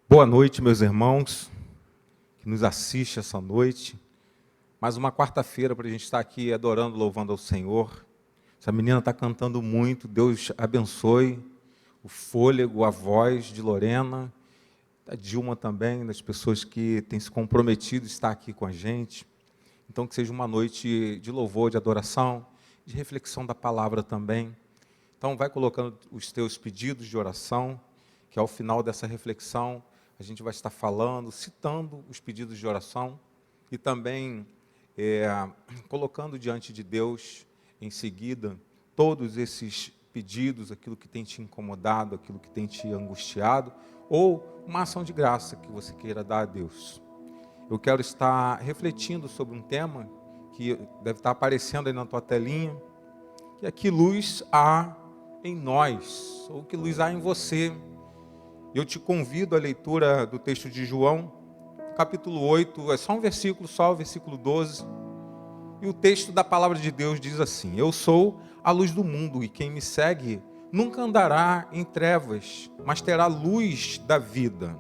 Boa noite, meus irmãos, que nos assistem essa noite. Mais uma quarta-feira para a gente estar aqui adorando, louvando ao Senhor. Essa menina está cantando muito, Deus abençoe o fôlego, a voz de Lorena, da Dilma também, das pessoas que têm se comprometido a estar aqui com a gente. Então, que seja uma noite de louvor, de adoração, de reflexão da palavra também. Então, vai colocando os teus pedidos de oração, que ao final dessa reflexão, a gente vai estar falando, citando os pedidos de oração e também colocando diante de Deus, em seguida, todos esses pedidos, aquilo que tem te incomodado, aquilo que tem te angustiado, ou uma ação de graça que você queira dar a Deus. Eu quero estar refletindo sobre um tema que deve estar aparecendo aí na tua telinha, que é que luz há em nós, ou que luz há em você. Eu te convido à leitura do texto de João, capítulo 8, é só um versículo, só o versículo 12. E o texto da palavra de Deus diz assim: Eu sou a luz do mundo, e quem me segue nunca andará em trevas, mas terá luz da vida.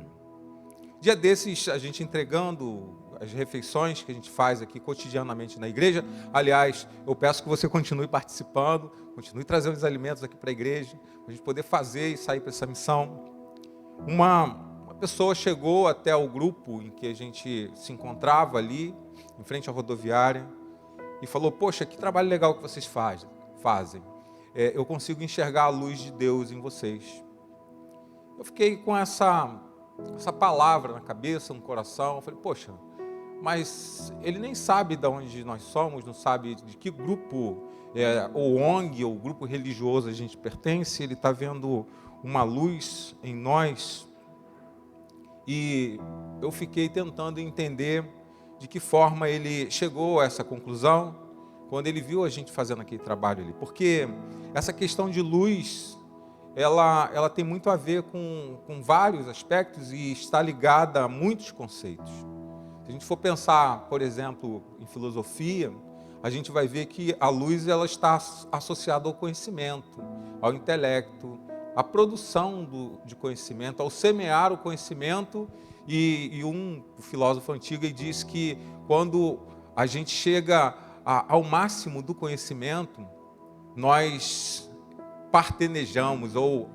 Dia desses, a gente entregando as refeições que a gente faz aqui cotidianamente na igreja. Aliás, eu peço que você continue participando, continue trazendo os alimentos aqui para a igreja, para a gente poder fazer e sair para essa missão. Uma pessoa chegou até o grupo em que a gente se encontrava ali, em frente à rodoviária, e falou: poxa, que trabalho legal que vocês fazem. Eu consigo enxergar a luz de Deus em vocês. Eu fiquei com essa palavra na cabeça, no coração. Eu falei: poxa, mas ele nem sabe de onde nós somos, não sabe de que grupo, ou ONG, ou grupo religioso a gente pertence. Ele está vendo uma luz em nós, e eu fiquei tentando entender de que forma ele chegou a essa conclusão quando ele viu a gente fazendo aquele trabalho ali, porque essa questão de luz, ela tem muito a ver com vários aspectos e está ligada a muitos conceitos. Se a gente for pensar, por exemplo, em filosofia, a gente vai ver que a luz ela está associada ao conhecimento, ao intelecto, a produção de conhecimento, ao semear o conhecimento, e um filósofo antigo ele diz que quando a gente chega ao máximo do conhecimento, nós partenejamos, ou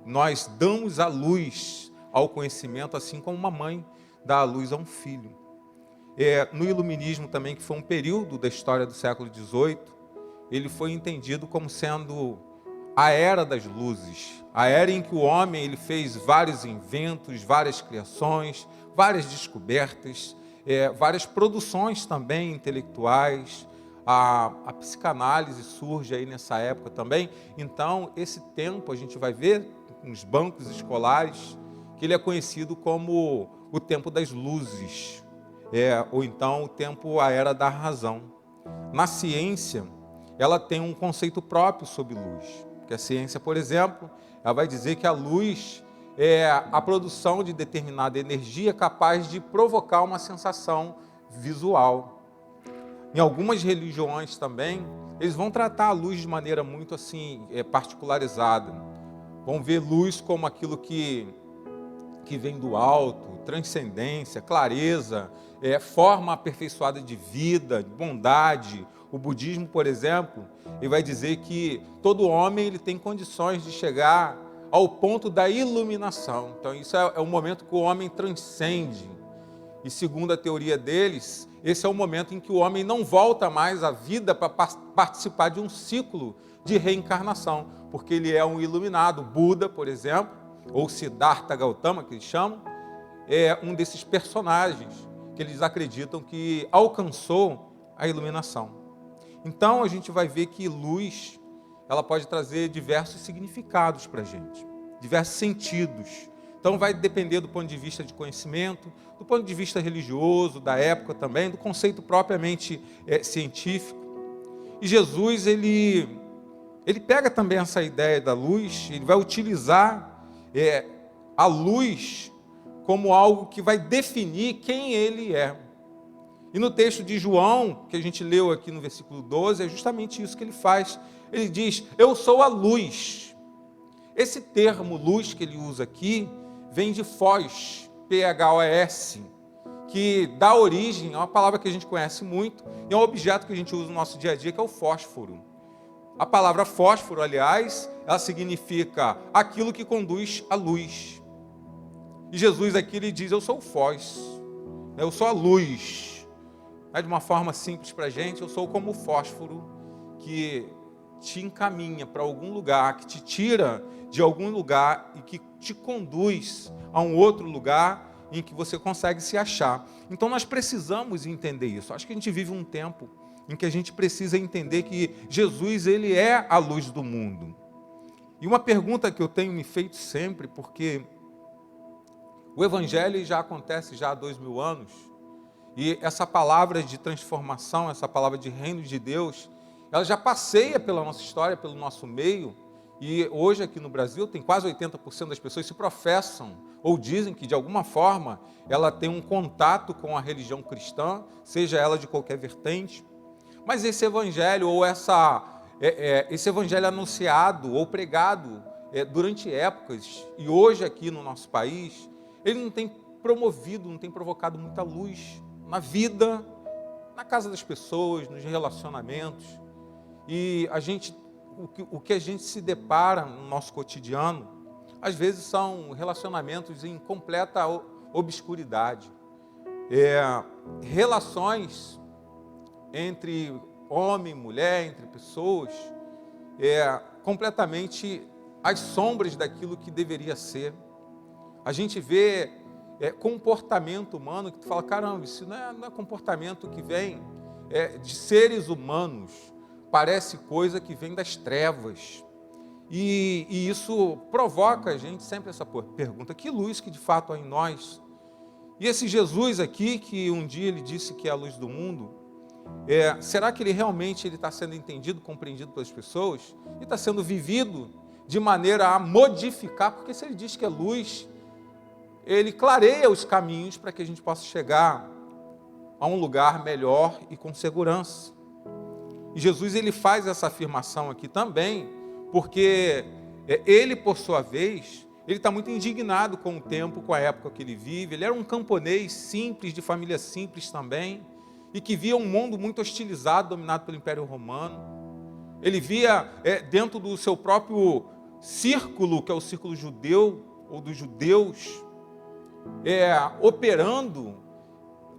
nós damos a luz ao conhecimento, assim como uma mãe dá a luz a um filho. No iluminismo também, que foi um período da história do século XVIII, ele foi entendido como sendo a era das luzes, a era em que o homem ele fez vários inventos, várias criações, várias descobertas, várias produções também intelectuais. A psicanálise surge aí nessa época também. Então, esse tempo a gente vai ver nos bancos escolares que ele é conhecido como o tempo das luzes, ou então o tempo, a era da razão. Na ciência, ela tem um conceito próprio sobre luz. Porque a ciência, por exemplo, ela vai dizer que a luz é a produção de determinada energia capaz de provocar uma sensação visual. Em algumas religiões também, eles vão tratar a luz de maneira muito assim, particularizada. Vão ver luz como aquilo que vem do alto, transcendência, clareza, forma aperfeiçoada de vida, de bondade. O budismo, por exemplo, ele vai dizer que todo homem ele tem condições de chegar ao ponto da iluminação. Então, isso é o momento que o homem transcende. E segundo a teoria deles, esse é o momento em que o homem não volta mais à vida para participar de um ciclo de reencarnação, porque ele é um iluminado. Buda, por exemplo, ou Siddhartha Gautama, que eles chamam, é um desses personagens que eles acreditam que alcançou a iluminação. Então, a gente vai ver que luz, ela pode trazer diversos significados para a gente, diversos sentidos. Então, vai depender do ponto de vista de conhecimento, do ponto de vista religioso, da época também, do conceito propriamente científico. E Jesus, ele pega também essa ideia da luz, ele vai utilizar a luz como algo que vai definir quem ele é. E no texto de João, que a gente leu aqui no versículo 12, é justamente isso que ele faz. Ele diz: eu sou a luz. Esse termo luz que ele usa aqui vem de Phos, P-H-O-S, que dá origem a uma palavra que a gente conhece muito, e é um objeto que a gente usa no nosso dia a dia, que é o fósforo. A palavra fósforo, aliás, ela significa aquilo que conduz à luz. E Jesus aqui ele diz, eu sou o Phos, eu sou a luz. De uma forma simples para a gente, eu sou como o fósforo que te encaminha para algum lugar, que te tira de algum lugar e que te conduz a um outro lugar em que você consegue se achar. Então nós precisamos entender isso. Acho que a gente vive um tempo em que a gente precisa entender que Jesus ele é a luz do mundo. E uma pergunta que eu tenho me feito sempre, porque o Evangelho já acontece já há 2000 anos, e essa palavra de transformação, essa palavra de reino de Deus, ela já passeia pela nossa história, pelo nosso meio, e hoje aqui no Brasil tem quase 80% das pessoas que se professam, ou dizem que de alguma forma ela tem um contato com a religião cristã, seja ela de qualquer vertente. Mas esse evangelho, ou esse evangelho anunciado ou pregado durante épocas, e hoje aqui no nosso país, ele não tem promovido, não tem provocado muita luz na vida, na casa das pessoas, nos relacionamentos. E o que a gente se depara no nosso cotidiano, às vezes são relacionamentos em completa obscuridade. Relações entre homem e mulher, entre pessoas, completamente às sombras daquilo que deveria ser. A gente vê comportamento humano que tu fala, caramba, isso não é comportamento que vem de seres humanos, parece coisa que vem das trevas. E isso provoca a gente sempre essa pergunta, que luz que de fato há em nós? E esse Jesus aqui, que um dia ele disse que é a luz do mundo, será que ele realmente está sendo entendido, compreendido pelas pessoas? E está sendo vivido de maneira a modificar, porque se ele diz que é luz, ele clareia os caminhos para que a gente possa chegar a um lugar melhor e com segurança. E Jesus ele faz essa afirmação aqui também, porque ele, por sua vez, ele está muito indignado com o tempo, com a época que ele vive. Ele era um camponês simples, de família simples também, e que via um mundo muito hostilizado, dominado pelo Império Romano. Ele via dentro do seu próprio círculo, que é o círculo judeu, ou dos judeus, operando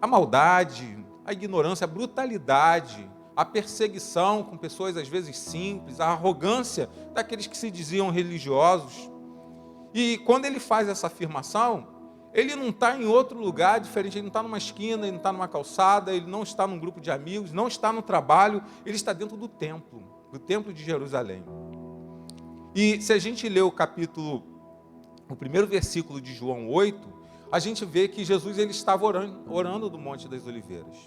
a maldade, a ignorância, a brutalidade, a perseguição com pessoas às vezes simples, a arrogância daqueles que se diziam religiosos. E quando ele faz essa afirmação, ele não está em outro lugar diferente, ele não está numa esquina, ele não está numa calçada, ele não está num grupo de amigos, não está no trabalho, ele está dentro do templo de Jerusalém. E se a gente lê o primeiro versículo de João 8, a gente vê que Jesus ele estava orando do Monte das Oliveiras.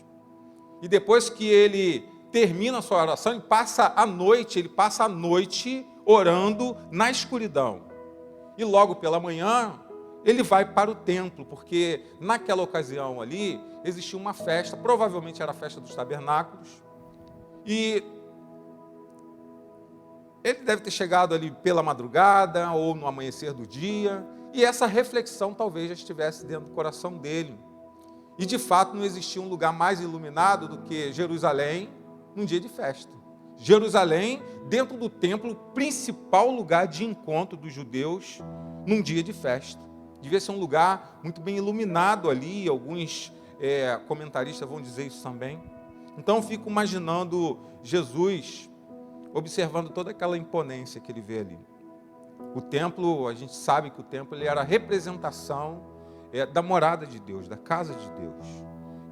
E depois que ele termina a sua oração, ele passa a noite orando na escuridão. E logo pela manhã, ele vai para o templo, porque naquela ocasião ali, existia uma festa, provavelmente era a festa dos tabernáculos, e ele deve ter chegado ali pela madrugada, ou no amanhecer do dia, e essa reflexão talvez já estivesse dentro do coração dele. E de fato não existia um lugar mais iluminado do que Jerusalém num dia de festa. Jerusalém, dentro do templo, principal lugar de encontro dos judeus num dia de festa. Devia ser um lugar muito bem iluminado ali, alguns comentaristas vão dizer isso também. Então eu fico imaginando Jesus observando toda aquela imponência que ele vê ali. O templo, a gente sabe que o templo ele era a representação da morada de Deus, da casa de Deus.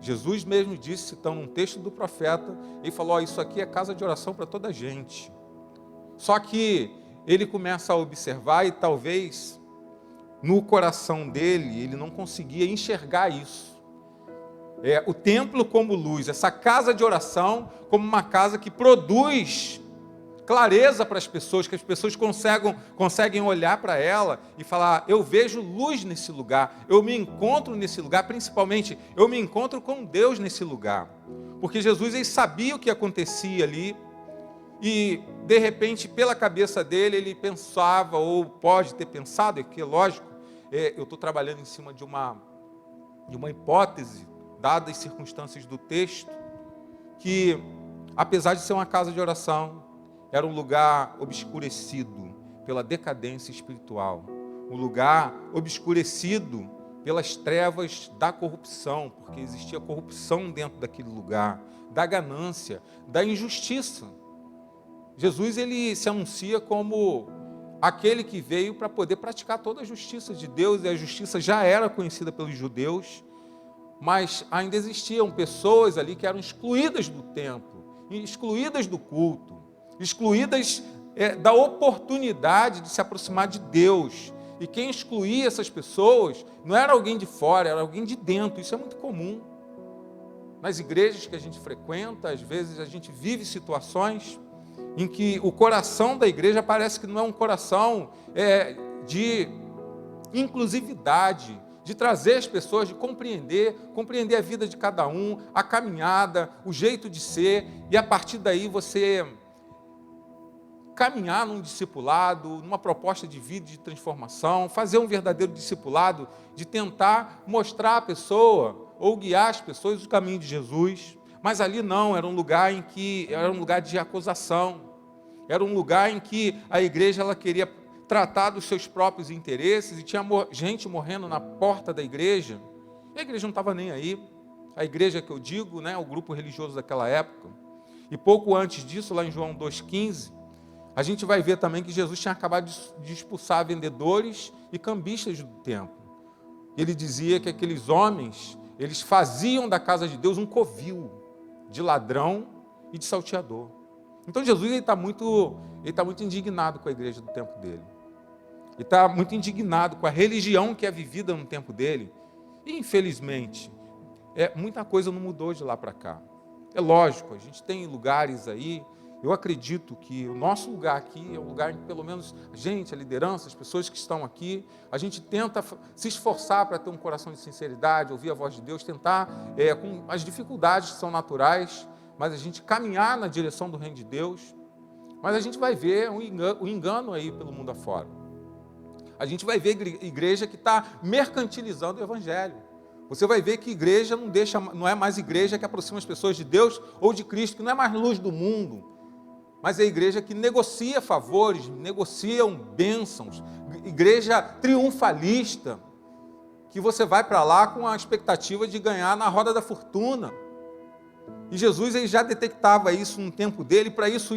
Jesus mesmo disse, citando um texto do profeta, ele falou, isso aqui é casa de oração para toda a gente. Só que ele começa a observar e talvez no coração dele, ele não conseguia enxergar isso. O templo como luz, essa casa de oração como uma casa que produz clareza para as pessoas, que as pessoas conseguem olhar para ela e falar, eu vejo luz nesse lugar, eu me encontro nesse lugar, principalmente, eu me encontro com Deus nesse lugar. Porque Jesus ele sabia o que acontecia ali, e de repente, pela cabeça dele, ele pensava, ou pode ter pensado, é que lógico, eu estou trabalhando em cima de uma hipótese, dadas as circunstâncias do texto, que, apesar de ser uma casa de oração, era um lugar obscurecido pela decadência espiritual, um lugar obscurecido pelas trevas da corrupção, porque existia corrupção dentro daquele lugar, da ganância, da injustiça. Jesus, ele se anuncia como aquele que veio para poder praticar toda a justiça de Deus, e a justiça já era conhecida pelos judeus, mas ainda existiam pessoas ali que eram excluídas do templo, excluídas do culto, excluídas da oportunidade de se aproximar de Deus. E quem excluía essas pessoas não era alguém de fora, era alguém de dentro. Isso é muito comum. Nas igrejas que a gente frequenta, às vezes a gente vive situações em que o coração da igreja parece que não é um coração de inclusividade, de trazer as pessoas, de compreender a vida de cada um, a caminhada, o jeito de ser, e a partir daí você caminhar num discipulado, numa proposta de vida, de transformação, fazer um verdadeiro discipulado, de tentar mostrar à pessoa, ou guiar as pessoas o caminho de Jesus. Mas ali não, era um lugar de acusação, era um lugar em que a igreja ela queria tratar dos seus próprios interesses, e tinha gente morrendo na porta da igreja, e a igreja não estava nem aí. A igreja que eu digo, o grupo religioso daquela época. E pouco antes disso, lá em João 2,15, a gente vai ver também que Jesus tinha acabado de expulsar vendedores e cambistas do templo. Ele dizia que aqueles homens, eles faziam da casa de Deus um covil de ladrão e de salteador. Então Jesus está muito indignado com a igreja do tempo dele. Ele está muito indignado com a religião que é vivida no tempo dele. E, infelizmente, muita coisa não mudou de lá para cá. É lógico, a gente tem lugares aí. Eu acredito que o nosso lugar aqui é um lugar em que, pelo menos, a gente, a liderança, as pessoas que estão aqui, a gente tenta se esforçar para ter um coração de sinceridade, ouvir a voz de Deus, tentar, com as dificuldades que são naturais, mas a gente caminhar na direção do reino de Deus. Mas a gente vai ver o engano aí pelo mundo afora. A gente vai ver igreja que está mercantilizando o evangelho. Você vai ver que igreja não é mais igreja que aproxima as pessoas de Deus ou de Cristo, que não é mais luz do mundo, mas é a igreja que negocia favores, negociam bênçãos, igreja triunfalista, que você vai para lá com a expectativa de ganhar na roda da fortuna. E Jesus ele já detectava isso no tempo dele, para isso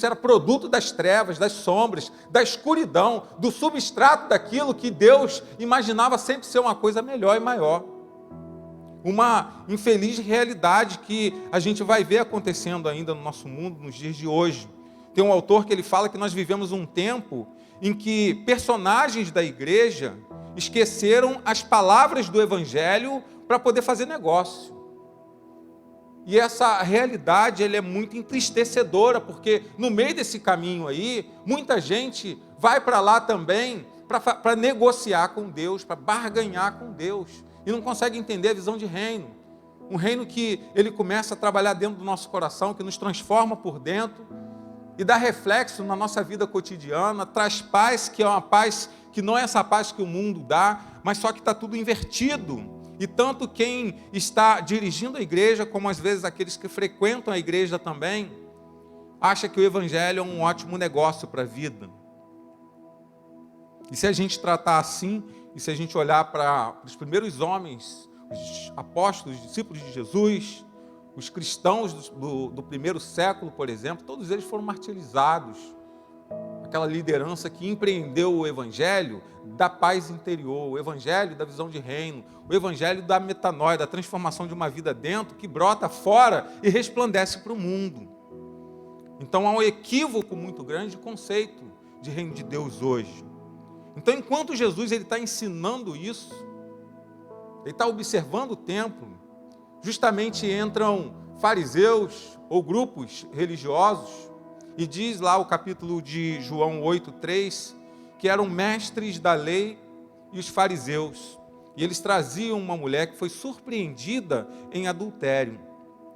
era produto das trevas, das sombras, da escuridão, do substrato daquilo que Deus imaginava sempre ser uma coisa melhor e maior. Uma infeliz realidade que a gente vai ver acontecendo ainda no nosso mundo, nos dias de hoje. Tem um autor que ele fala que nós vivemos um tempo em que personagens da igreja esqueceram as palavras do evangelho para poder fazer negócio. E essa realidade ela é muito entristecedora, porque no meio desse caminho aí, muita gente vai para lá também para negociar com Deus, para barganhar com Deus, e não consegue entender a visão de reino. Um reino que ele começa a trabalhar dentro do nosso coração, que nos transforma por dentro, e dá reflexo na nossa vida cotidiana, traz paz, que é uma paz que não é essa paz que o mundo dá, mas só que está tudo invertido. E tanto quem está dirigindo a igreja, como às vezes aqueles que frequentam a igreja também, acha que o evangelho é um ótimo negócio para a vida. E se a gente tratar assim, e se a gente olhar para os primeiros homens, os apóstolos, os discípulos de Jesus, os cristãos do primeiro século, por exemplo, todos eles foram martirizados. Aquela liderança que empreendeu o evangelho da paz interior, o evangelho da visão de reino, o evangelho da metanoia, da transformação de uma vida dentro, que brota fora e resplandece para o mundo. Então há um equívoco muito grande de conceito de reino de Deus hoje. Então, enquanto Jesus está ensinando isso, ele está observando o templo, justamente entram fariseus ou grupos religiosos, e diz lá o capítulo de João 8,3, que eram mestres da lei e os fariseus. E eles traziam uma mulher que foi surpreendida em adultério.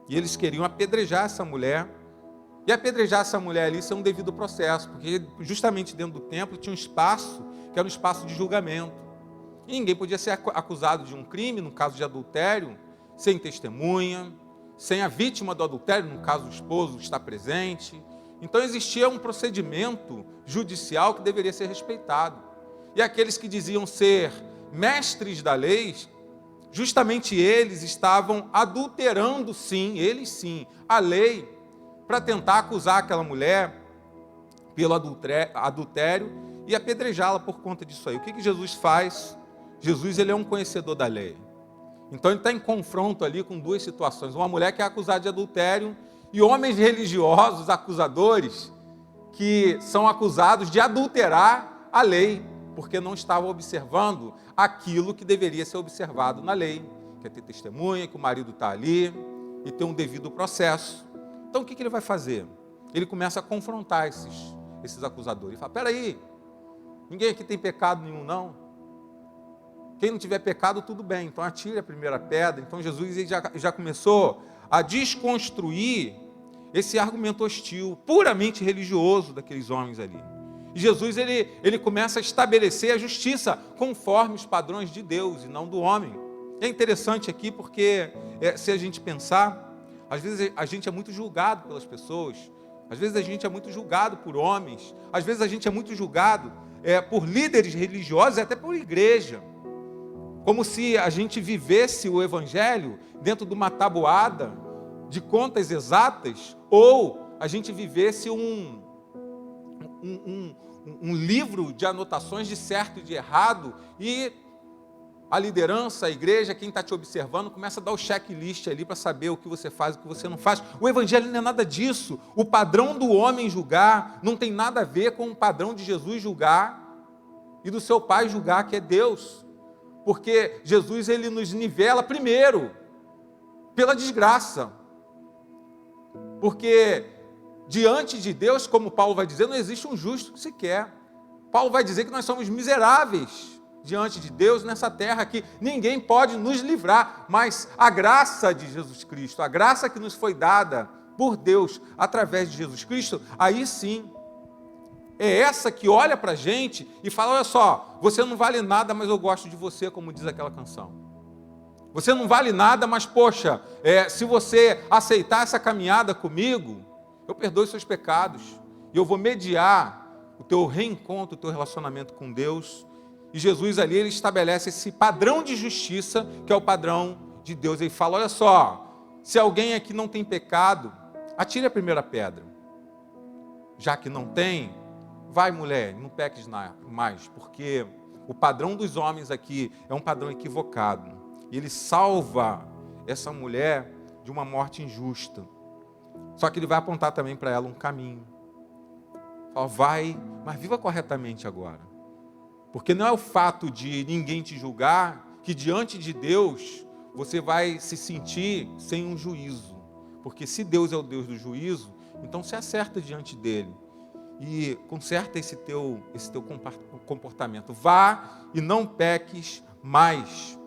E eles queriam apedrejar essa mulher. E apedrejar essa mulher ali, isso é um devido processo, porque justamente dentro do templo tinha um espaço, que era um espaço de julgamento. E ninguém podia ser acusado de um crime, no caso de adultério, sem testemunha, sem a vítima do adultério, no caso o esposo estar presente. Então existia um procedimento judicial que deveria ser respeitado. E aqueles que diziam ser mestres da lei, justamente eles estavam adulterando, sim, eles sim, a lei, para tentar acusar aquela mulher pelo adultério e apedrejá-la por conta disso aí. O que Jesus faz? Jesus, ele é um conhecedor da lei. Então ele está em confronto ali com duas situações. Uma mulher que é acusada de adultério e homens religiosos, acusadores, que são acusados de adulterar a lei, porque não estavam observando aquilo que deveria ser observado na lei, que é ter testemunha, que o marido está ali e ter um devido processo. Então o que ele vai fazer? Ele começa a confrontar esses acusadores. Ele fala, peraí, ninguém aqui tem pecado nenhum não? Quem não tiver pecado, tudo bem, então atire a primeira pedra. Então Jesus já começou a desconstruir esse argumento hostil, puramente religioso daqueles homens ali. E Jesus ele começa a estabelecer a justiça conforme os padrões de Deus e não do homem. É interessante aqui porque, se a gente pensar, às vezes a gente é muito julgado pelas pessoas, às vezes a gente é muito julgado por homens, às vezes a gente é muito julgado por líderes religiosos, até por igreja. Como se a gente vivesse o evangelho dentro de uma tabuada de contas exatas, ou a gente vivesse um livro de anotações de certo e de errado, e a liderança, a igreja, quem está te observando, começa a dar o checklist ali para saber o que você faz e o que você não faz. O evangelho não é nada disso. O padrão do homem julgar não tem nada a ver com o padrão de Jesus julgar e do seu Pai julgar, que é Deus. Porque Jesus, ele nos nivela primeiro pela desgraça. Porque diante de Deus, como Paulo vai dizer, não existe um justo sequer. Paulo vai dizer que nós somos miseráveis diante de Deus nessa terra, que ninguém pode nos livrar, mas a graça de Jesus Cristo, a graça que nos foi dada por Deus através de Jesus Cristo, aí sim, é essa que olha para a gente e fala, olha só, você não vale nada, mas eu gosto de você, como diz aquela canção. Você não vale nada, mas poxa, se você aceitar essa caminhada comigo, eu perdoo os seus pecados, e eu vou mediar o teu reencontro, o teu relacionamento com Deus. E Jesus ali, ele estabelece esse padrão de justiça, que é o padrão de Deus. Ele fala, olha só, se alguém aqui não tem pecado, atire a primeira pedra. Já que não tem, vai, mulher, não peques mais, porque o padrão dos homens aqui é um padrão equivocado. E ele salva essa mulher de uma morte injusta. Só que ele vai apontar também para ela um caminho. Fala, vai, mas viva corretamente agora. Porque não é o fato de ninguém te julgar que diante de Deus você vai se sentir sem um juízo. Porque se Deus é o Deus do juízo, então se acerta diante dele. E conserta esse teu comportamento. Vá e não peques mais.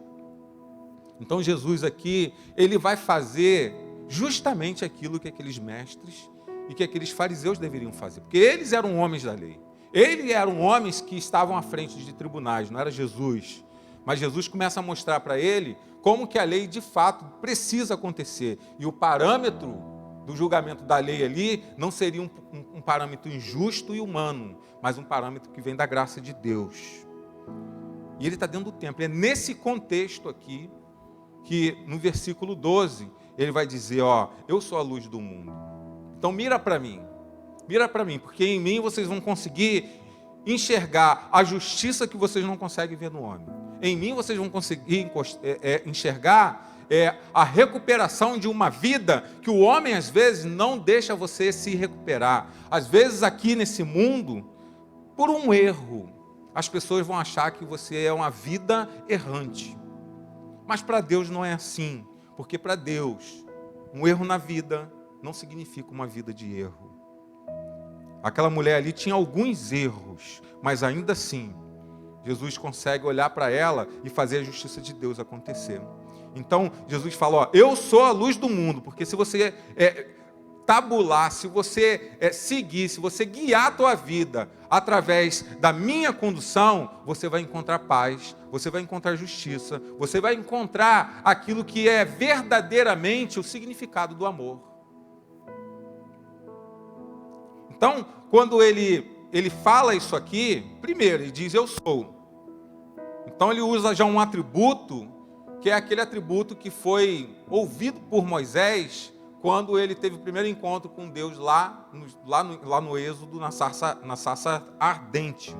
Então Jesus aqui, ele vai fazer justamente aquilo que aqueles mestres e que aqueles fariseus deveriam fazer. Porque eles eram homens da lei. Eles eram homens que estavam à frente de tribunais, não era Jesus. Mas Jesus começa a mostrar para ele como que a lei de fato precisa acontecer. E o parâmetro do julgamento da lei ali não seria um parâmetro injusto e humano, mas um parâmetro que vem da graça de Deus. E ele está dentro do templo. É nesse contexto aqui que no versículo 12 ele vai dizer, ó, eu sou a luz do mundo. Então mira para mim, porque em mim vocês vão conseguir enxergar a justiça que vocês não conseguem ver no homem. Em mim vocês vão conseguir enxergar a recuperação de uma vida que o homem às vezes não deixa você se recuperar. Às vezes aqui nesse mundo, por um erro, as pessoas vão achar que você é uma vida errante. Mas para Deus não é assim, porque para Deus, um erro na vida não significa uma vida de erro. Aquela mulher ali tinha alguns erros, mas ainda assim, Jesus consegue olhar para ela e fazer a justiça de Deus acontecer. Então, Jesus fala, ó, eu sou a luz do mundo, porque se você tabular, se você seguir, se você guiar a tua vida através da minha condução, você vai encontrar paz, você vai encontrar justiça, você vai encontrar aquilo que é verdadeiramente o significado do amor. Então, quando ele fala isso aqui, primeiro, ele diz, eu sou. Então, ele usa já um atributo, que é aquele atributo que foi ouvido por Moisés, quando ele teve o primeiro encontro com Deus lá no Êxodo, na sarça ardente.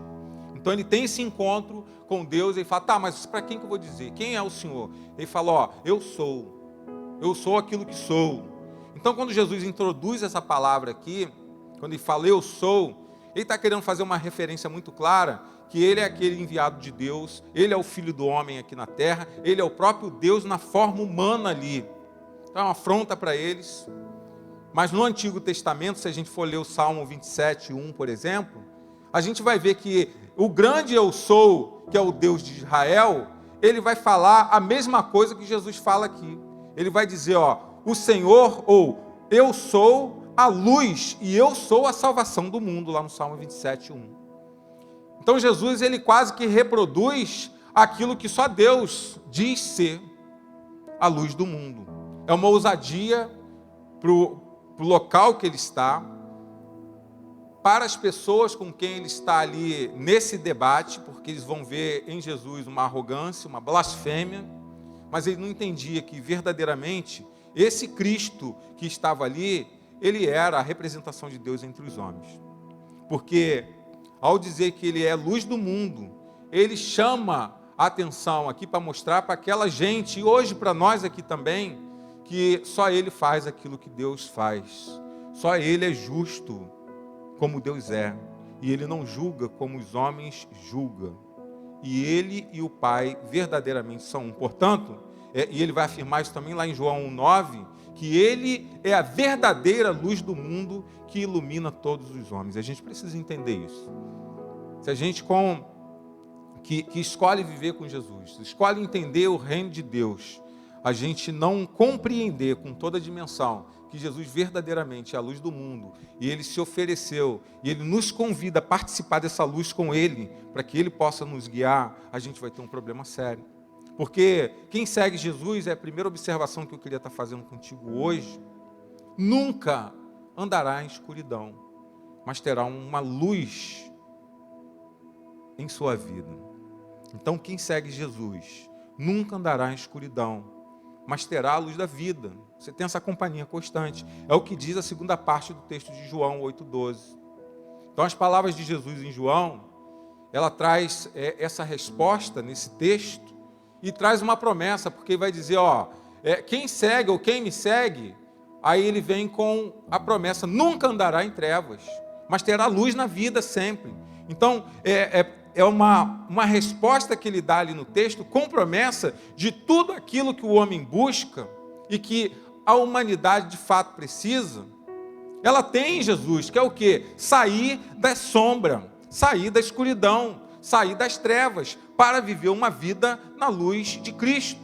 Então, ele tem esse encontro com Deus, e ele fala, tá, mas para quem que eu vou dizer? Quem é o Senhor? Ele fala, ó, eu sou aquilo que sou. Então, quando Jesus introduz essa palavra aqui, quando ele fala, eu sou, ele está querendo fazer uma referência muito clara, que ele é aquele enviado de Deus, ele é o Filho do homem aqui na terra, ele é o próprio Deus na forma humana ali. Então é uma afronta para eles. Mas no Antigo Testamento, se a gente for ler o Salmo 27, 1, por exemplo, a gente vai ver que o grande eu sou, que é o Deus de Israel, ele vai falar a mesma coisa que Jesus fala aqui. Ele vai dizer, ó, o Senhor, ou eu sou a luz e eu sou a salvação do mundo, lá no Salmo 27, 1. Então Jesus, ele quase que reproduz aquilo que só Deus diz ser a luz do mundo. É uma ousadia para o local que ele está, para as pessoas com quem ele está ali nesse debate, porque eles vão ver em Jesus uma arrogância, uma blasfêmia, mas ele não entendia que verdadeiramente esse Cristo que estava ali, ele era a representação de Deus entre os homens. Porque ao dizer que ele é luz do mundo, ele chama a atenção aqui para mostrar para aquela gente, e hoje para nós aqui também, que só ele faz aquilo que Deus faz. Só ele é justo como Deus é. E ele não julga como os homens julgam. E ele e o Pai verdadeiramente são um. Portanto, e ele vai afirmar isso também lá em João 1,9, que ele é a verdadeira luz do mundo que ilumina todos os homens. A gente precisa entender isso. Se a gente que escolhe viver com Jesus, escolhe entender o reino de Deus, a gente não compreender com toda a dimensão que Jesus verdadeiramente é a luz do mundo, e ele se ofereceu, e ele nos convida a participar dessa luz com ele, para que ele possa nos guiar, a gente vai ter um problema sério. Porque quem segue Jesus, é a primeira observação que eu queria estar fazendo contigo hoje, nunca andará em escuridão, mas terá uma luz em sua vida. Então quem segue Jesus nunca andará em escuridão, mas terá a luz da vida. Você tem essa companhia constante. É o que diz a segunda parte do texto de João 8,12. Então as palavras de Jesus em João, ela traz essa resposta nesse texto, e traz uma promessa, porque vai dizer, ó, quem segue ou quem me segue, aí ele vem com a promessa, nunca andará em trevas, mas terá luz na vida sempre. Então, é uma resposta que ele dá ali no texto, com promessa de tudo aquilo que o homem busca, e que a humanidade de fato precisa, ela tem em Jesus, que é o quê? Sair da sombra, sair da escuridão, sair das trevas, para viver uma vida na luz de Cristo.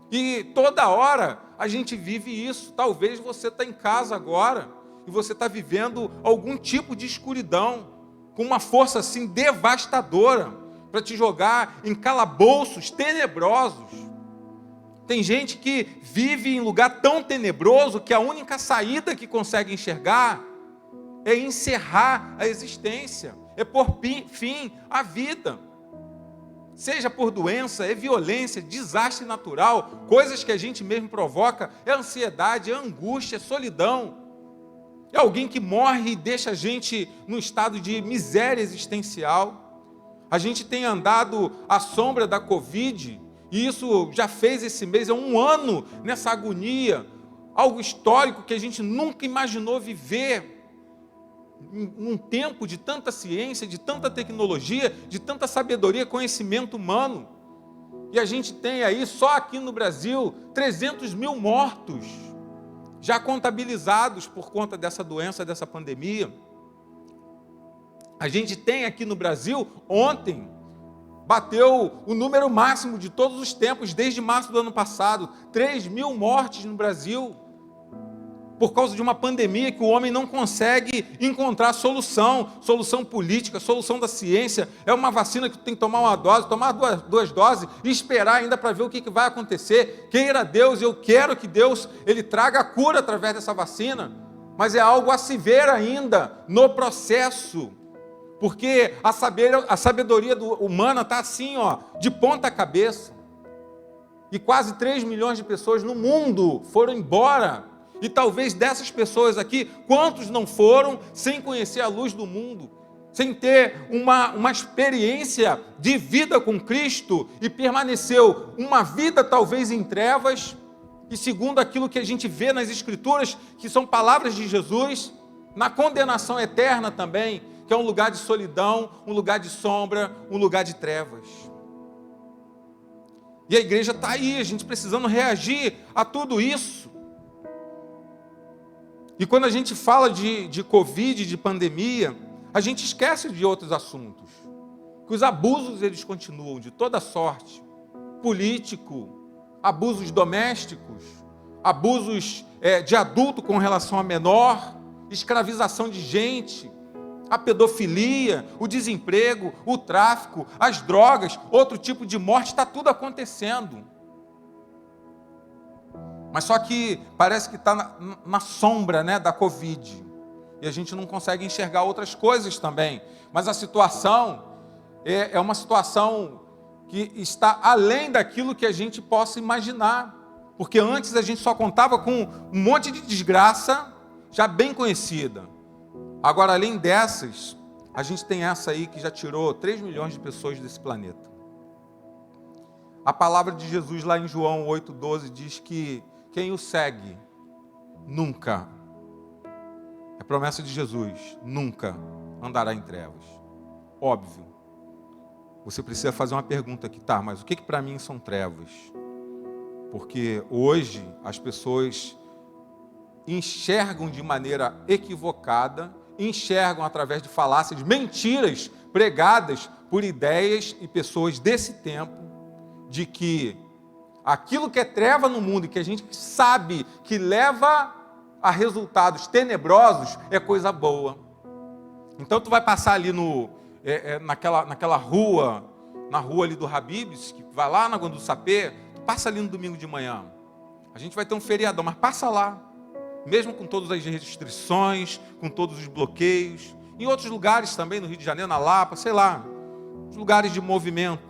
E toda hora a gente vive isso. Talvez você está em casa agora, e você está vivendo algum tipo de escuridão, com uma força assim devastadora, para te jogar em calabouços tenebrosos. Tem gente que vive em lugar tão tenebroso, que a única saída que consegue enxergar é encerrar a existência, é pôr fim à vida. Seja por doença, é violência, desastre natural, coisas que a gente mesmo provoca, é ansiedade, é angústia, é solidão. É alguém que morre e deixa a gente num estado de miséria existencial. A gente tem andado à sombra da Covid, e isso já fez esse mês, é 1 ano nessa agonia, algo histórico que a gente nunca imaginou viver, num tempo de tanta ciência, de tanta tecnologia, de tanta sabedoria, conhecimento humano. E a gente tem aí, só aqui no Brasil, 300 mil mortos, já contabilizados por conta dessa doença, dessa pandemia. A gente tem aqui no Brasil, ontem, bateu o número máximo de todos os tempos, desde março do ano passado, 3 mil mortes no Brasil, por causa de uma pandemia que o homem não consegue encontrar solução política, solução da ciência. É uma vacina que tem que tomar uma dose, tomar duas doses e esperar ainda para ver o que vai acontecer. Queira Deus, eu quero que Deus ele traga a cura através dessa vacina, mas é algo a se ver ainda no processo, porque a sabedoria humana está assim, de ponta cabeça, e quase 3 milhões de pessoas no mundo foram embora. E talvez dessas pessoas aqui, quantos não foram sem conhecer a luz do mundo, sem ter uma experiência de vida com Cristo e permaneceu uma vida talvez em trevas, e segundo aquilo que a gente vê nas Escrituras, que são palavras de Jesus, na condenação eterna também, que é um lugar de solidão, um lugar de sombra, um lugar de trevas. E a igreja está aí, a gente precisando reagir a tudo isso. E quando a gente fala de Covid, de pandemia, a gente esquece de outros assuntos. Que os abusos, eles continuam de toda sorte. Político, abusos domésticos, abusos de adulto com relação a menor, escravização de gente, a pedofilia, o desemprego, o tráfico, as drogas, outro tipo de morte, está tudo acontecendo. Mas só que parece que está na sombra, da Covid. E a gente não consegue enxergar outras coisas também. Mas a situação é uma situação que está além daquilo que a gente possa imaginar. Porque antes a gente só contava com um monte de desgraça já bem conhecida. Agora, além dessas, a gente tem essa aí que já tirou 3 milhões de pessoas desse planeta. A palavra de Jesus lá em João 8,12 diz que quem o segue nunca, é promessa de Jesus, nunca andará em trevas. Óbvio, você precisa fazer uma pergunta aqui, mas o que para mim são trevas? Porque hoje as pessoas enxergam de maneira equivocada, enxergam através de falácias, mentiras pregadas por ideias e pessoas desse tempo, de que aquilo que é treva no mundo e que a gente sabe que leva a resultados tenebrosos é coisa boa. Então tu vai passar ali naquela rua, na rua ali do Habib's, que vai lá na Gonda do Sapê, tu passa ali no domingo de manhã. A gente vai ter um feriadão, mas passa lá. Mesmo com todas as restrições, com todos os bloqueios. Em outros lugares também, no Rio de Janeiro, na Lapa, sei lá, os lugares de movimento.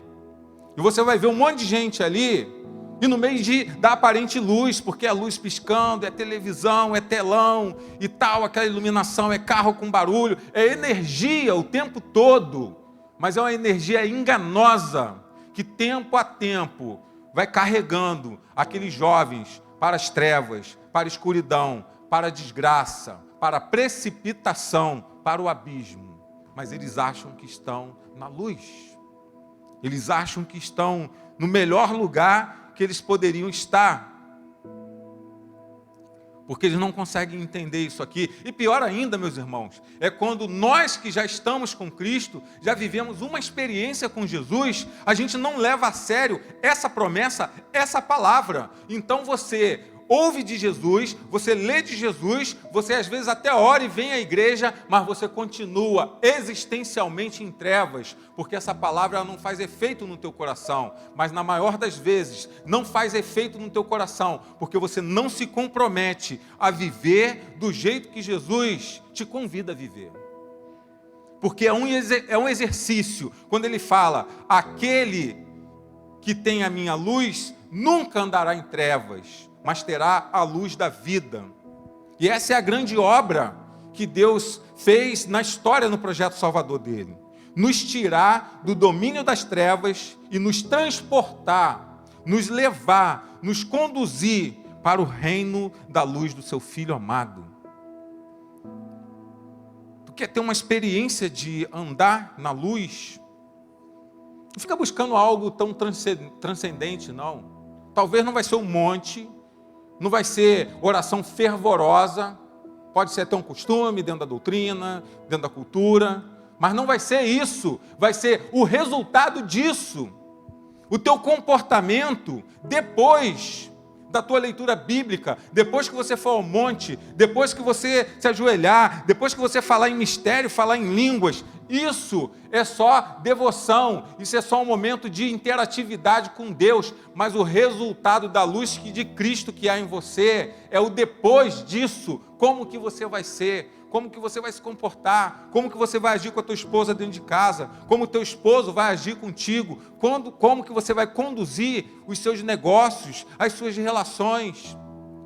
E você vai ver um monte de gente ali, e no meio da aparente luz, porque é luz piscando, é televisão, é telão e tal, aquela iluminação, é carro com barulho, é energia o tempo todo, mas é uma energia enganosa, que tempo a tempo vai carregando aqueles jovens para as trevas, para a escuridão, para a desgraça, para a precipitação, para o abismo. Mas eles acham que estão na luz, eles acham que estão no melhor lugar que eles poderiam estar, porque eles não conseguem entender isso aqui. E pior ainda, meus irmãos, é quando nós que já estamos com Cristo, já vivemos uma experiência com Jesus, a gente não leva a sério essa promessa, essa palavra. Então você ouve de Jesus, você lê de Jesus, você às vezes até ora e vem à igreja, mas você continua existencialmente em trevas, porque essa palavra não faz efeito no teu coração, mas na maior das vezes não faz efeito no teu coração, porque você não se compromete a viver do jeito que Jesus te convida a viver. Porque é um exercício, quando ele fala, aquele que tem a minha luz nunca andará em trevas, mas terá a luz da vida. E essa é a grande obra que Deus fez na história, no projeto salvador dele. Nos tirar do domínio das trevas e nos transportar, nos levar, nos conduzir para o reino da luz do seu Filho amado. Tu quer ter uma experiência de andar na luz? Não fica buscando algo tão transcendente, não. Talvez não vai ser um monte, não vai ser oração fervorosa, pode ser até um costume dentro da doutrina, dentro da cultura, mas não vai ser isso, vai ser o resultado disso. O teu comportamento depois da tua leitura bíblica, depois que você for ao monte, depois que você se ajoelhar, depois que você falar em mistério, falar em línguas, isso é só devoção, isso é só um momento de interatividade com Deus, mas o resultado da luz de Cristo que há em você é o depois disso, como que você vai ser, como que você vai se comportar, como que você vai agir com a tua esposa dentro de casa, como o teu esposo vai agir contigo, como que você vai conduzir os seus negócios, as suas relações,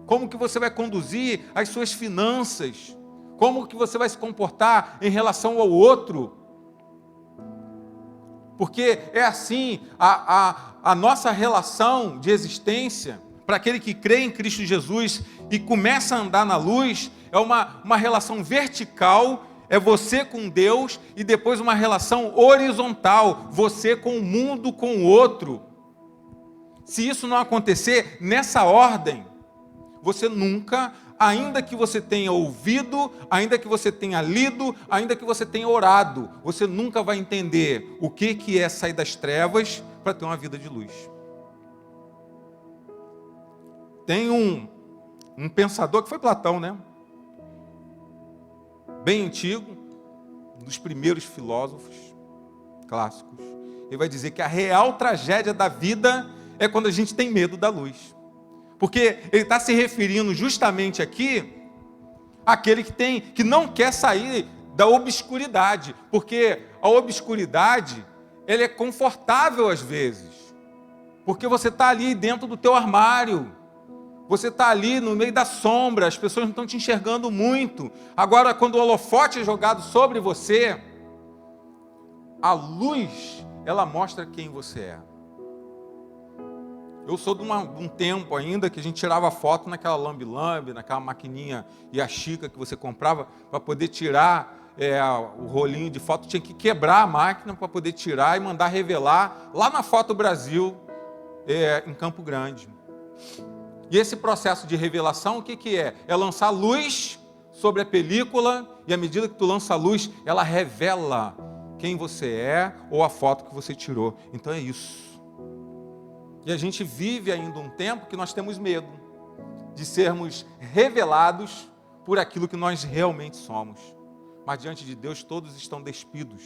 como que você vai conduzir as suas finanças, como que você vai se comportar em relação ao outro. Porque é assim, a nossa relação de existência, para aquele que crê em Cristo Jesus e começa a andar na luz, é uma relação vertical, é você com Deus, e depois uma relação horizontal, você com o mundo, com o outro. Se isso não acontecer nessa ordem, você nunca, ainda que você tenha ouvido, ainda que você tenha lido, ainda que você tenha orado, você nunca vai entender o que é sair das trevas para ter uma vida de luz. Tem um pensador que foi Platão, né? Bem antigo, um dos primeiros filósofos clássicos. Ele vai dizer que a real tragédia da vida é quando a gente tem medo da luz. Porque ele está se referindo justamente aqui àquele que não quer sair da obscuridade. Porque a obscuridade, ela é confortável às vezes. Porque você está ali dentro do teu armário. Você está ali no meio da sombra, as pessoas não estão te enxergando muito. Agora, quando o holofote é jogado sobre você, a luz, ela mostra quem você é. Eu sou de um tempo ainda que a gente tirava foto naquela lambe-lambe, naquela maquininha Yashica que você comprava para poder tirar o rolinho de foto. Tinha que quebrar a máquina para poder tirar e mandar revelar lá na Foto Brasil, em Campo Grande. E esse processo de revelação, o que é? É lançar luz sobre a película, e à medida que tu lança a luz, ela revela quem você é ou a foto que você tirou. Então é isso. E a gente vive ainda um tempo que nós temos medo de sermos revelados por aquilo que nós realmente somos. Mas diante de Deus todos estão despidos.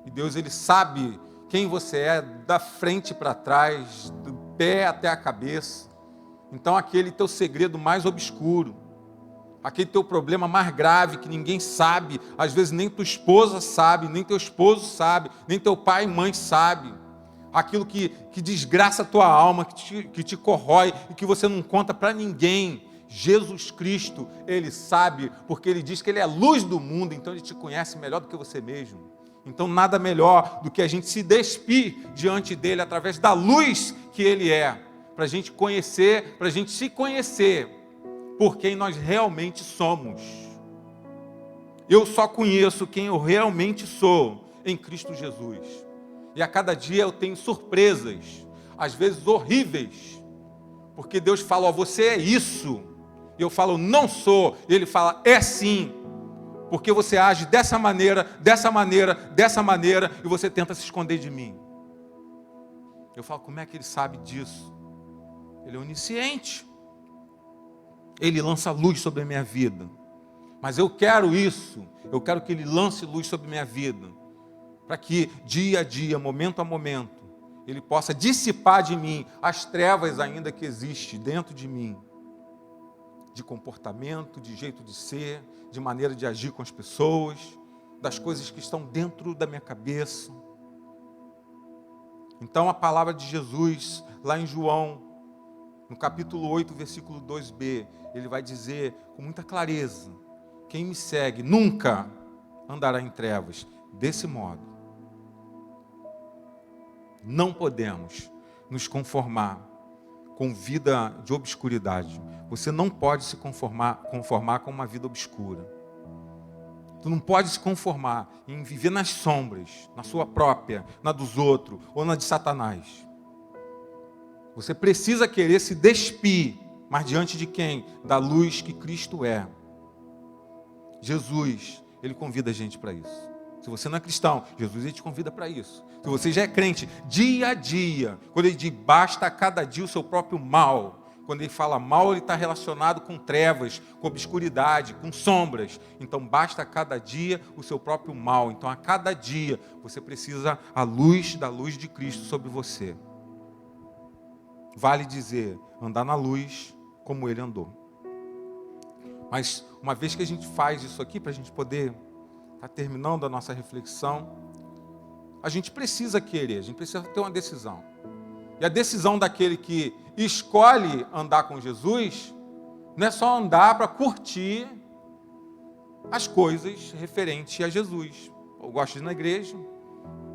E Deus, Ele sabe quem você é, da frente para trás, do pé até a cabeça. Então aquele teu segredo mais obscuro, aquele teu problema mais grave que ninguém sabe, às vezes nem tua esposa sabe, nem teu esposo sabe, nem teu pai e mãe sabe, aquilo que desgraça a tua alma, que te corrói e que você não conta para ninguém, Jesus Cristo, Ele sabe, porque Ele diz que Ele é a luz do mundo, então Ele te conhece melhor do que você mesmo. Então nada melhor do que a gente se despir diante dEle através da luz que Ele é, para a gente conhecer, para a gente se conhecer por quem nós realmente somos. Eu só conheço quem eu realmente sou em Cristo Jesus. E a cada dia eu tenho surpresas, às vezes horríveis, porque Deus fala, você é isso. E eu falo, não sou. E Ele fala, é sim. Porque você age dessa maneira, dessa maneira, dessa maneira, e você tenta se esconder de mim. Eu falo, como é que Ele sabe disso? Ele é onisciente. Ele lança luz sobre a minha vida. Mas eu quero isso. Eu quero que Ele lance luz sobre a minha vida. Para que dia a dia, momento a momento, Ele possa dissipar de mim as trevas ainda que existem dentro de mim. De comportamento, de jeito de ser, de maneira de agir com as pessoas, das coisas que estão dentro da minha cabeça. Então a palavra de Jesus, lá em João, no capítulo 8, versículo 2b, Ele vai dizer com muita clareza, quem me segue nunca andará em trevas. Desse modo, não podemos nos conformar com vida de obscuridade. Você não pode se conformar com uma vida obscura. Tu não pode se conformar em viver nas sombras, na sua própria, na dos outros, ou na de Satanás. Você precisa querer se despir, mas diante de quem? Da luz que Cristo é. Jesus, Ele convida a gente para isso. Se você não é cristão, Jesus Ele te convida para isso. Se você já é crente, dia a dia, quando Ele diz, basta a cada dia o seu próprio mal, Quando ele fala mal, ele está relacionado com trevas, com obscuridade, com sombras. Então basta a cada dia o seu próprio mal. Então a cada dia você precisa da luz de Cristo sobre você. Vale dizer, andar na luz como ele andou. Mas uma vez que a gente faz isso aqui, para a gente poder estar terminando a nossa reflexão, a gente precisa querer, a gente precisa ter uma decisão. E a decisão daquele que escolhe andar com Jesus não é só andar para curtir as coisas referentes a Jesus. Eu gosto de ir na igreja,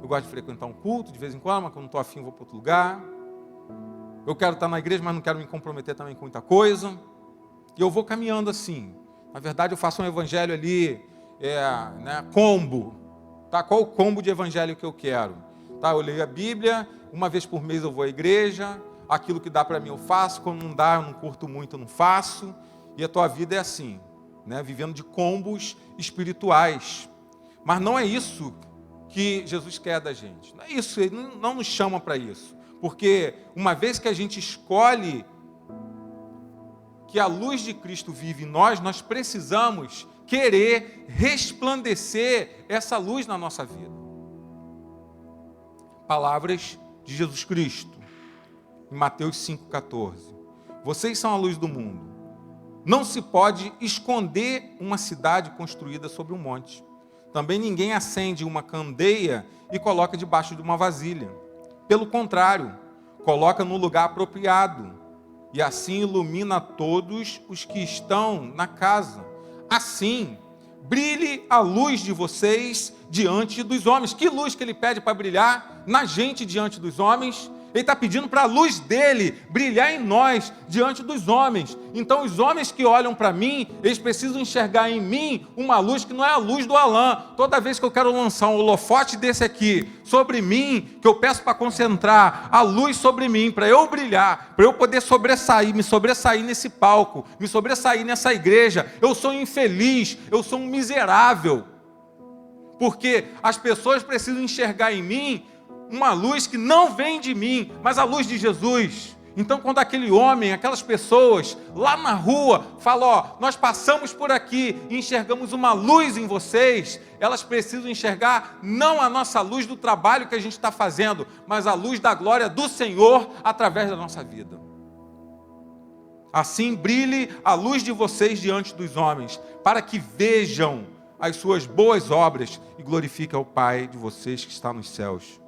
eu gosto de frequentar um culto de vez em quando, mas quando não estou afim, vou para outro lugar. Eu quero estar na igreja, mas não quero me comprometer também com muita coisa. E eu vou caminhando assim. Na verdade, eu faço um evangelho ali, combo. Tá? Qual o combo de evangelho que eu quero? Tá? Eu leio a Bíblia, uma vez por mês eu vou à igreja, aquilo que dá para mim eu faço, quando não dá, eu não curto muito, eu não faço. E a tua vida é assim, né? Vivendo de combos espirituais. Mas não é isso que Jesus quer da gente. Não é isso, ele não nos chama para isso. Porque uma vez que a gente escolhe que a luz de Cristo vive em nós, nós precisamos querer resplandecer essa luz na nossa vida. Palavras de Jesus Cristo, em Mateus 5,14. Vocês são a luz do mundo. Não se pode esconder uma cidade construída sobre um monte. Também ninguém acende uma candeia e coloca debaixo de uma vasilha. Pelo contrário, coloca no lugar apropriado, e assim ilumina todos os que estão na casa. Assim, brilhe a luz de vocês diante dos homens. Que luz que ele pede para brilhar na gente diante dos homens? Ele está pedindo para a luz dele brilhar em nós diante dos homens. Então os homens que olham para mim, eles precisam enxergar em mim uma luz que não é a luz do Alain. Toda vez que eu quero lançar um holofote desse aqui sobre mim, que eu peço para concentrar a luz sobre mim, para eu brilhar, para eu poder me sobressair nesse palco, me sobressair nessa igreja, eu sou infeliz, eu sou um miserável. Porque as pessoas precisam enxergar em mim uma luz que não vem de mim, mas a luz de Jesus. Então quando aquele homem, aquelas pessoas lá na rua falam, nós passamos por aqui e enxergamos uma luz em vocês, elas precisam enxergar não a nossa luz do trabalho que a gente está fazendo, mas a luz da glória do Senhor através da nossa vida. Assim brilhe a luz de vocês diante dos homens, para que vejam as suas boas obras e glorifiquem ao Pai de vocês que está nos céus.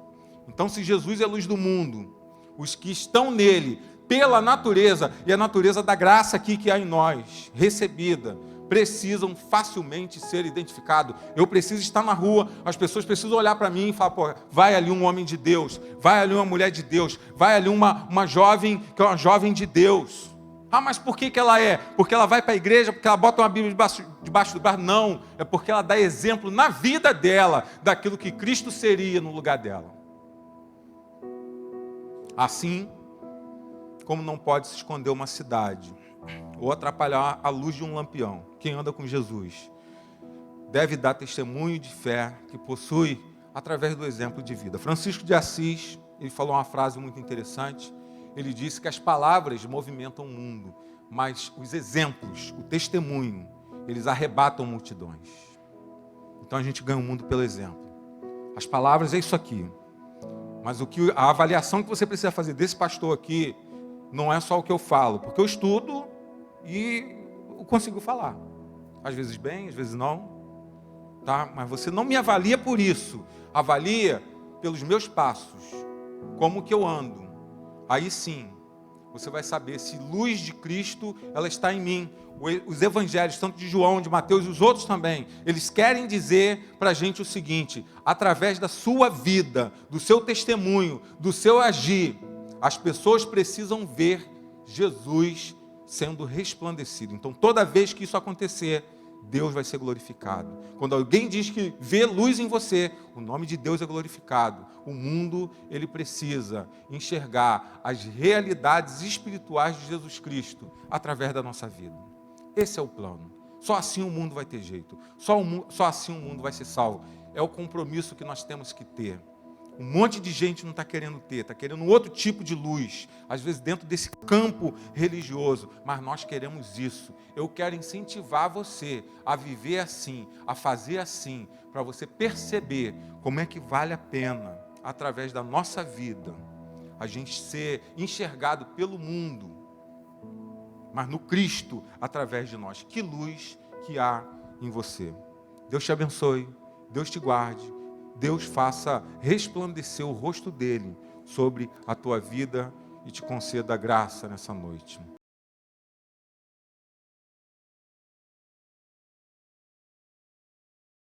Então, se Jesus é a luz do mundo, os que estão nele, pela natureza, e a natureza da graça aqui que há em nós, recebida, precisam facilmente ser identificados. Eu preciso estar na rua, as pessoas precisam olhar para mim e falar, vai ali um homem de Deus, vai ali uma mulher de Deus, vai ali uma jovem, que é uma jovem de Deus. Mas por que ela é? Porque ela vai para a igreja, porque ela bota uma Bíblia debaixo do braço? Não, é porque ela dá exemplo na vida dela, daquilo que Cristo seria no lugar dela. Assim como não pode se esconder uma cidade ou atrapalhar a luz de um lampião, quem anda com Jesus deve dar testemunho de fé que possui através do exemplo de vida. Francisco de Assis, ele falou uma frase muito interessante. Ele disse que as palavras movimentam o mundo, mas os exemplos, o testemunho, eles arrebatam multidões. Então a gente ganha o mundo pelo exemplo. As palavras é isso aqui. Mas a avaliação que você precisa fazer desse pastor aqui não é só o que eu falo, porque eu estudo e eu consigo falar. Às vezes bem, às vezes não. Tá? Mas você não me avalia por isso. Avalia pelos meus passos, como que eu ando. Aí sim, você vai saber se luz de Cristo ela está em mim. Os evangelhos, tanto de João, de Mateus e os outros também, eles querem dizer para a gente o seguinte: através da sua vida, do seu testemunho, do seu agir, as pessoas precisam ver Jesus sendo resplandecido. Então toda vez que isso acontecer, Deus vai ser glorificado. Quando alguém diz que vê luz em você, o nome de Deus é glorificado. O mundo, ele precisa enxergar as realidades espirituais de Jesus Cristo através da nossa vida. Esse é o plano. Só assim o mundo vai ter jeito. Só assim o mundo vai ser salvo. É o compromisso que nós temos que ter um monte de gente não está querendo ter, está querendo outro tipo de luz, às vezes dentro desse campo religioso, mas nós queremos isso. Eu quero incentivar você a viver assim, a fazer assim, para você perceber como é que vale a pena, através da nossa vida, a gente ser enxergado pelo mundo, mas no Cristo, através de nós. Que luz que há em você. Deus te abençoe, Deus te guarde, Deus faça resplandecer o rosto dele sobre a tua vida e te conceda graça nessa noite.